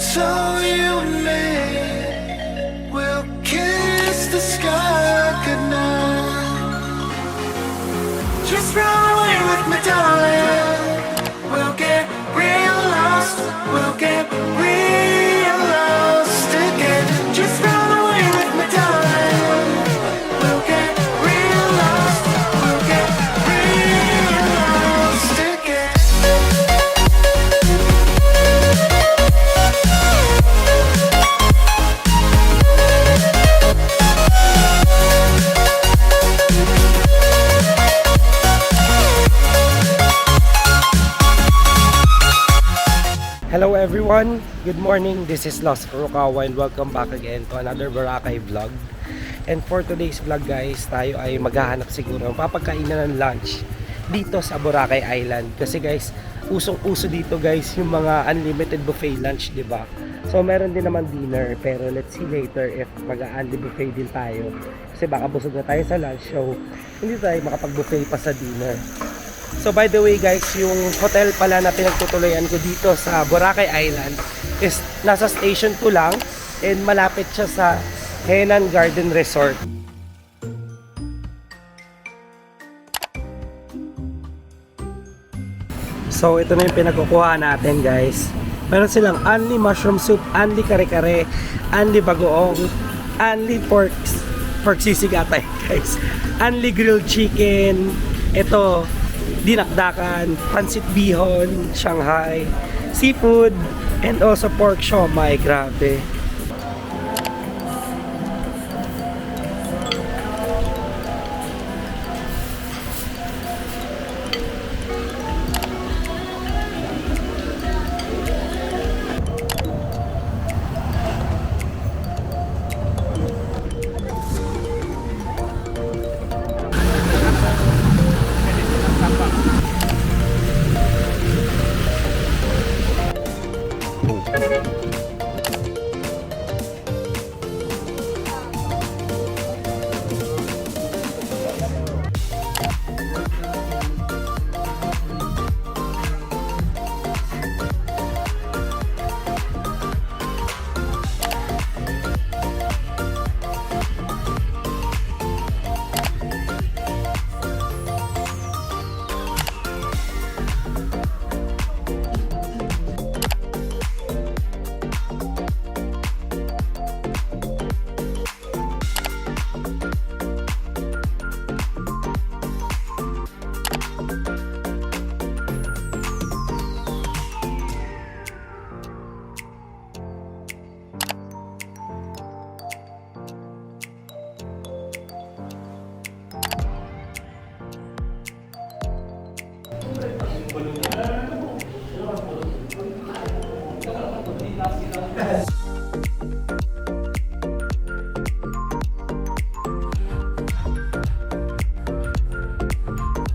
So you and me will kiss the sky goodnight. Just run away with me, darling. We'll get real lost. We'll get real lost again. Just run away with me, darling. We'll get real lost. We'll get real lost again. Hello everyone, good morning. This is Los Furukawa and welcome back again to another Boracay vlog. And for today's vlog guys, tayo ay maghahanap siguro ng papagkainan ng lunch dito sa Boracay Island. Kasi guys, usong-uso dito guys yung mga unlimited buffet lunch, di ba? So meron din naman dinner, pero let's see later if mag-unli buffet din tayo. Kasi baka busog na tayo sa lunch, so hindi tayo makapag-buffet pa sa dinner. So by the way guys, yung hotel pala na pinagtutuloyan ko dito sa Boracay Island is nasa station 2 lang and malapit siya sa Henan Garden Resort. So ito na yung pinagkukuha natin guys. Meron silang only mushroom soup, only kare-kare, only bagoong, only pork sisig ata guys, only grilled chicken, ito dinakdakan, pansit bihon, Shanghai, seafood, and also pork siomai. Grabe.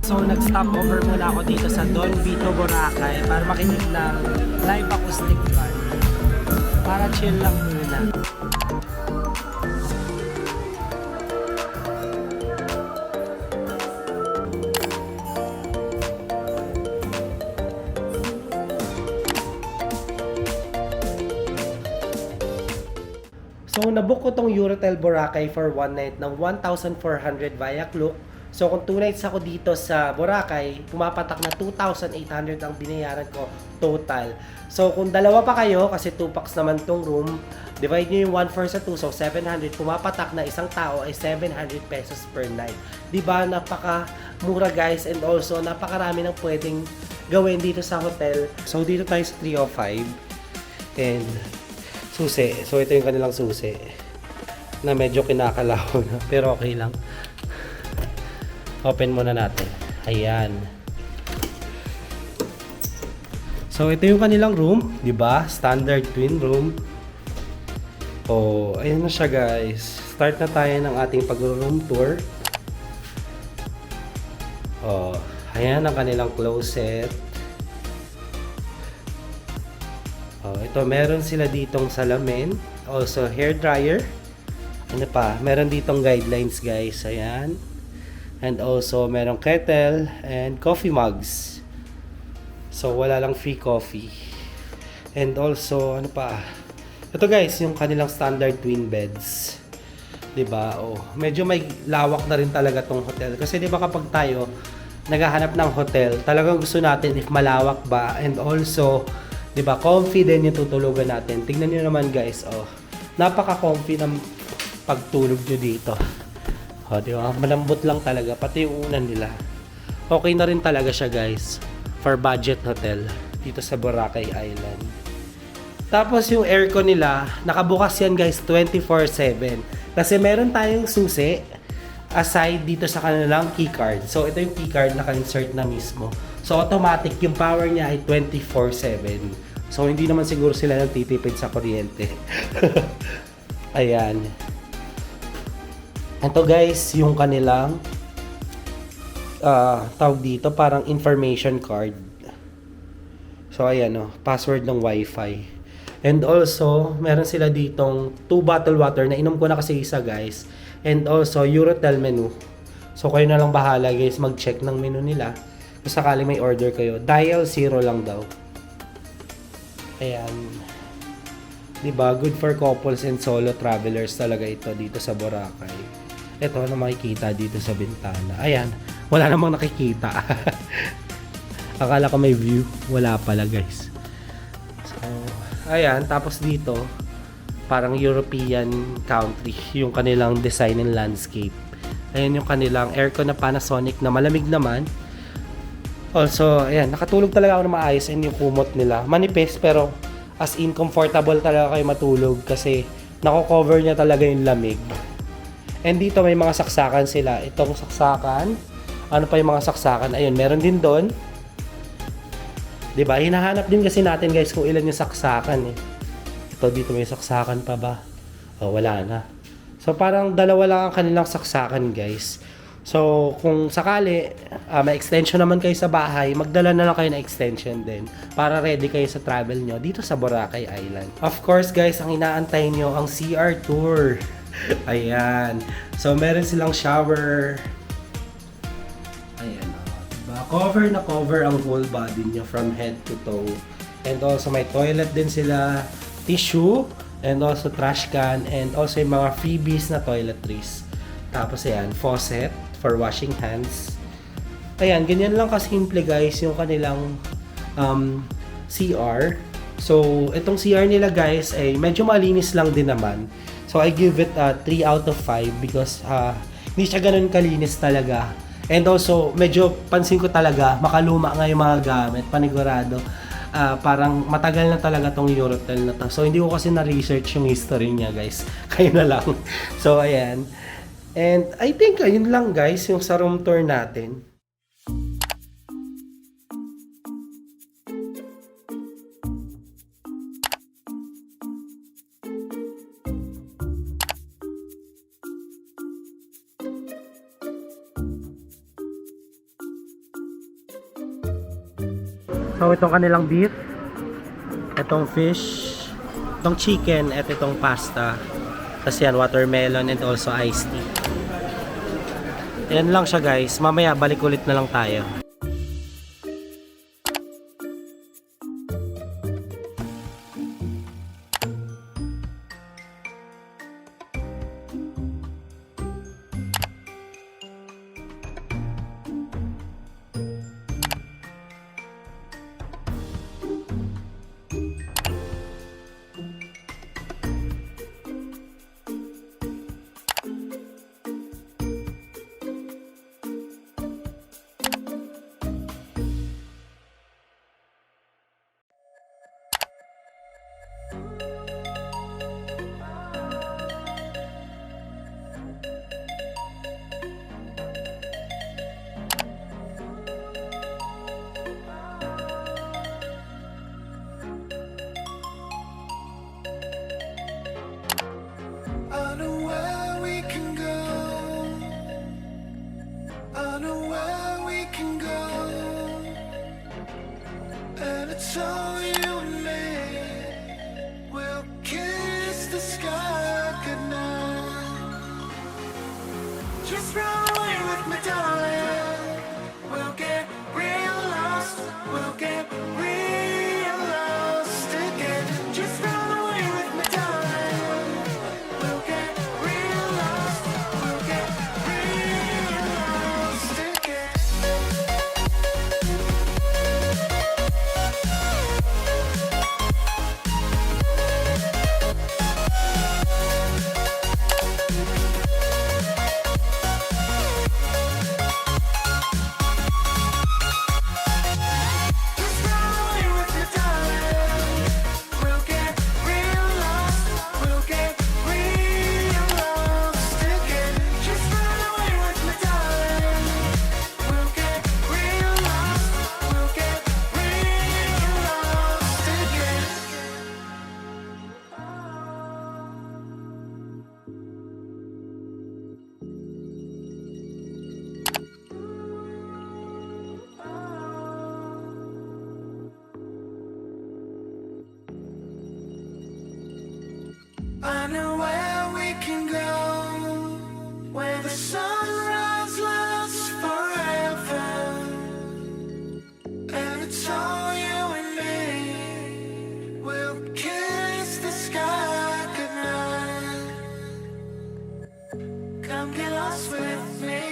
So nag-stop over muna ako dito sa Don Vito Boracay para makinig ng live acoustic band. Para chill lang muna. So nabook ko tong Eurotel Boracay for one night ng 1,400 via Klook. So kung 2 nights ako dito sa Boracay, pumapatak na 2,800 ang binayaran ko total. So kung dalawa pa kayo, kasi 2 packs naman tong room, divide nyo yung 1/4 sa 2, so 700, pumapatak na isang tao ay 700 pesos per night. Diba, napaka mura guys, and also napakarami ng pwedeng gawin dito sa hotel. So dito tayo sa 305 and susi. So ito yung kanilang susi na medyo kinakalaw na, pero okay lang. Open muna natin. Ayan. So ito yung kanilang room, 'di ba? Standard twin room. Oh, ayan na siya guys. Start na tayo ng ating pag-room tour. Oh, ayan ang kanilang closet. Oh, ito meron sila ditong salamin, also hair dryer. Ano pa? Meron ditong guidelines guys. Ayan. And also, merong kettle and coffee mugs. So, wala lang free coffee. And also, ano pa? Ito guys, yung kanilang standard twin beds. 'Di ba? Oh, medyo may lawak na rin talaga tong hotel. Kasi 'di ba kapag tayo naghahanap ng hotel, talagang gusto natin if malawak ba, and also 'di ba, comfy din yung tutulugan natin. Tingnan niyo naman guys, oh. Napaka-comfy ng pagtulog niyo dito. Oh, 'di ba? Malambot lang talaga pati yung unan nila. Okay na rin talaga siya guys for budget hotel dito sa Boracay Island. Tapos yung aircon nila, nakabukas yan guys 24/7. Kasi meron tayong susi aside dito sa kanilang keycard. So ito yung keycard naka-insert na mismo. So automatic yung power niya ay 24/7. So hindi naman siguro sila nagtitipid sa kuryente. Ayan. Ito guys, yung kanilang tawag dito, parang information card. So ayan password ng wifi. And also, meron sila ditong 2 bottle water na inom ko na kasi isa guys. And also, Eurotel menu. So kayo na lang bahala guys mag-check ng menu nila. Kung sakaling may order kayo, dial 0 lang daw. Ayan. Diba? Good for couples and solo travelers talaga ito dito sa Boracay. Ito na makikita dito sa bintana. Ayan. Wala namang nakikita. Akala ko may view. Wala pala guys. So, ayan. Tapos dito, parang European country. Yung kanilang design and landscape. Ayan yung kanilang aircon na Panasonic na malamig naman. Also, ayan. Nakatulog talaga ako na maayos. And yung kumot nila. Manipis pero as in comfortable talaga kayo matulog. Kasi nako-cover niya talaga yung lamig. And dito may mga saksakan sila. Itong saksakan. Ano pa yung mga saksakan? Ayun, meron din doon. Diba? Hinahanap din kasi natin guys kung ilan yung saksakan eh. Ito dito may saksakan pa ba? Oh, wala na. So parang dalawa lang ang kanilang saksakan guys. So kung sakali may extension naman kayo sa bahay, magdala na lang kayo na extension din para ready kayo sa travel nyo dito sa Boracay Island. Of course guys, ang inaantay nyo ang CR tour. Ayan. So meron silang shower. Ayan. Cover na cover ang whole body niya from head to toe. And also may toilet din sila, tissue, and also trash can, and also yung mga freebies na toiletries. Tapos ayan, faucet for washing hands. Ayan, ganyan lang kasimple guys yung kanilang CR. So, itong CR nila guys ay medyo malinis lang din naman. So, I give it 3 out of 5 because hindi siya ganun kalinis talaga. And also, medyo pansin ko talaga, makaluma nga yung mga gamit, panigurado. Parang matagal na talaga tong Eurotel na to. So, hindi ko kasi na-research yung history niya, guys. Kayo na lang. So, ayan. And I think, ayun lang, guys, yung sa room tour natin. So, itong kanilang beef, itong fish, itong chicken, at itong pasta. Tapos yan, watermelon and also iced tea. Yan lang siya guys. Mamaya, balik ulit na lang tayo. I know where we can go. I know where we can go. And it's all you and me. We'll I know where we can go, where the sunrise lasts forever, and it's all you and me. We'll kiss the sky goodnight. Come get lost with me.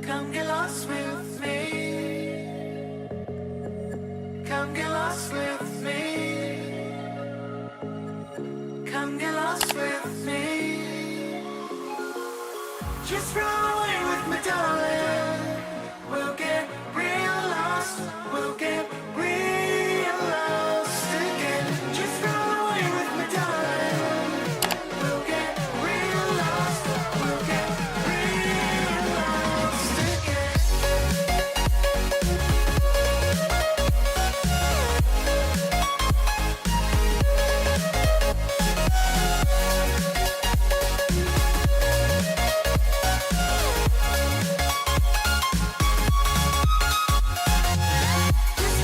Come get lost with me. Come get lost with me. Come get lost with me. Just run away with me, darling. We'll get real lost. We'll get real lost again. Just run away with me, darling. We'll get real lost. We'll get real lost again. Just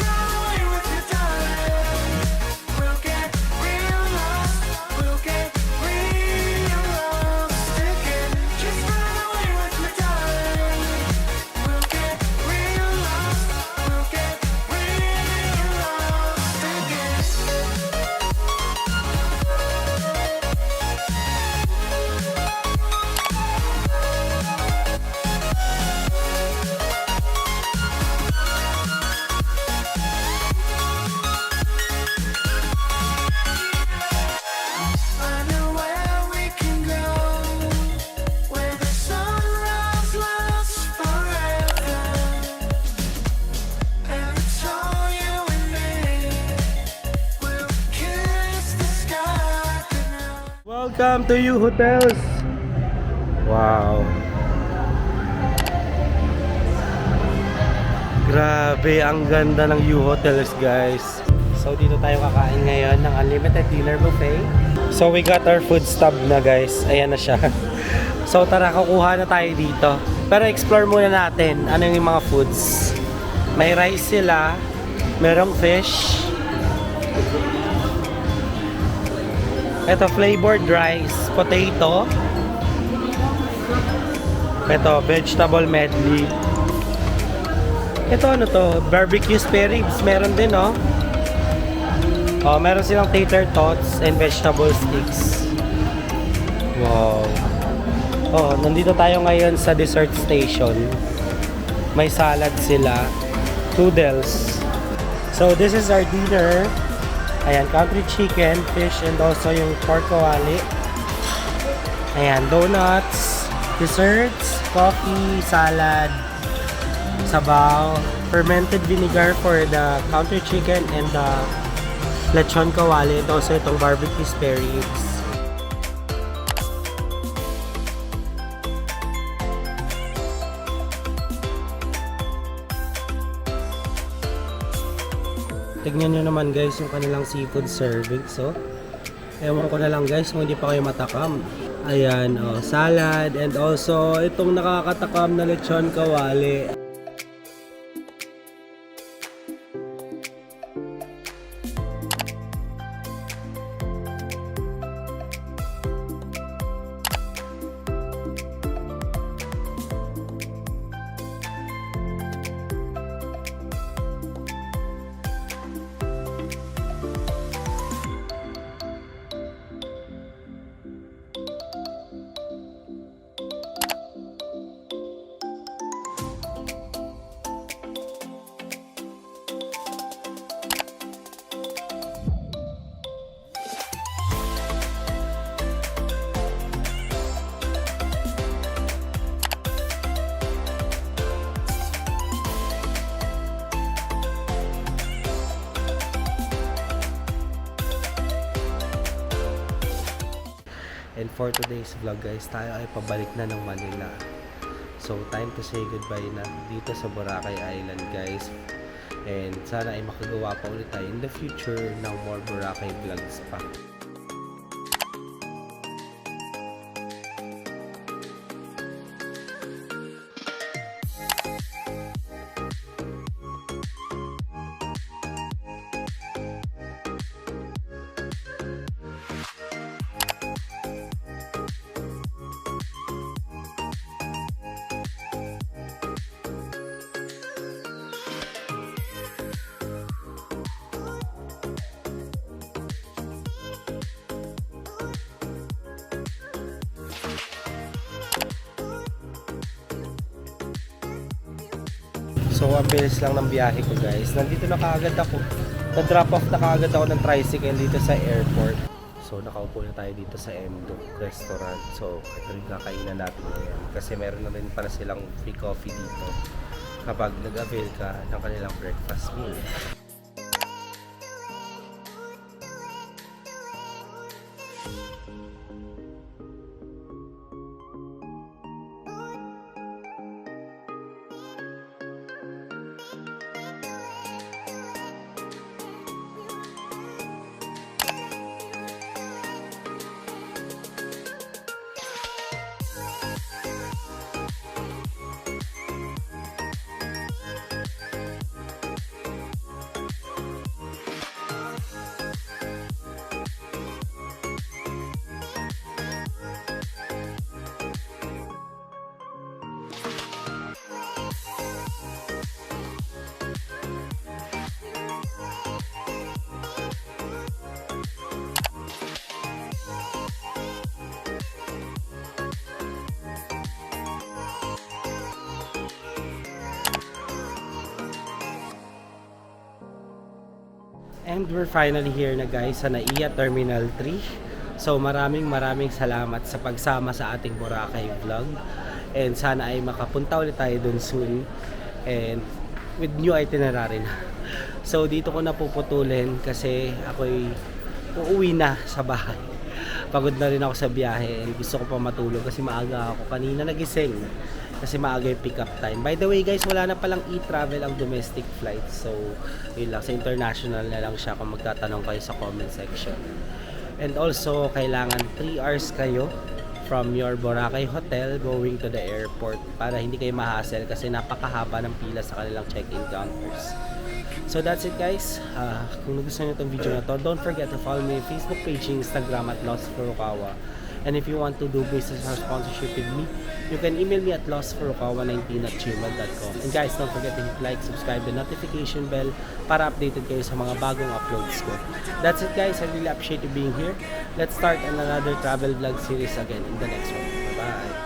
run away with me, darling. We'll get real lost. We'll get real lost again. Just run away with me, darling. We'll get real lost. We'll get real lost again. I know where we can go, where the sunrise lasts forever, and it's all you and me. We'll kiss the sky goodnight. Welcome to U Hotels. Wow. Grabe, ang ganda ng U Hotels, guys. So dito tayo kakain ngayon ng unlimited dinner buffet. So we got our food stub na, guys. Ayan na siya. So tara, kukuha na tayo dito. Pero explore muna natin ano yung mga foods. May rice sila, merong fish. Ito, flavored rice, potato. Ito, vegetable medley. Ito, ano to? Barbecue spare ribs. Meron din, oh. Oh, meron silang tater tots and vegetable sticks. Wow. Oh, nandito tayo ngayon sa dessert station. May salad sila. Noodles. So, this is our dinner. Ayan, country chicken, fish, and also yung pork kawali. Ayan, donuts, desserts, coffee, salad, sabaw, fermented vinegar for the country chicken and the lechon kawali. Ito also itong barbecue spare ribs. Tignan nyo naman, guys, yung kanilang seafood serving. So, ewan ko na lang, guys, kung hindi pa kayo matakam. Ayan, oh, salad and also itong nakakatakam na lechon kawali. And for today's vlog, guys, tayo ay pabalik na ng Manila. So time to say goodbye na dito sa Boracay Island, guys. And sana ay makagawa pa ulit tayo in the future ng more Boracay vlogs pa. So, ang bilis lang ng biyahe ko guys. Nandito na kaagad ako. Na-drop off na kaagad ako ng tricycle dito sa airport. So, nakaupo na tayo dito sa Mdo Restaurant. So, ito rin kakainan natin ngayon. Kasi meron na rin pala silang free coffee dito kapag nag-avail ka ng kanilang breakfast meal. And we're finally here na guys sa NAIA Terminal 3. So maraming salamat sa pagsama sa ating Boracay vlog. And sana ay makapunta ulit tayo dun soon. And with new itinerary na. So dito ko na puputulin kasi ako'y uuwi na sa bahay. Pagod na rin ako sa biyahe and gusto ko pa matulog kasi maaga ako kanina nagising. Kasi maaga yung pick up time. By the way guys, wala na palang e-travel ang domestic flight. So, yun lang. Sa international na lang siya kung magtatanong kayo sa comment section. And also, kailangan 3 hours kayo from your Boracay hotel going to the airport para hindi kayo ma-hassle kasi napakahaba ng pila sa kanilang check-in counters. So that's it guys. Kung nagustuhan nyo itong video na to, don't forget to follow me on Facebook page, Instagram at Lost Furukawa. And if you want to do business or sponsorship with me, you can email me at lostfurukawa19@gmail.com. And guys, don't forget to hit like, subscribe, the notification bell para updated kayo sa mga bagong uploads ko. That's it guys. I really appreciate you being here. Let's start on another travel vlog series again in the next one. Bye-bye!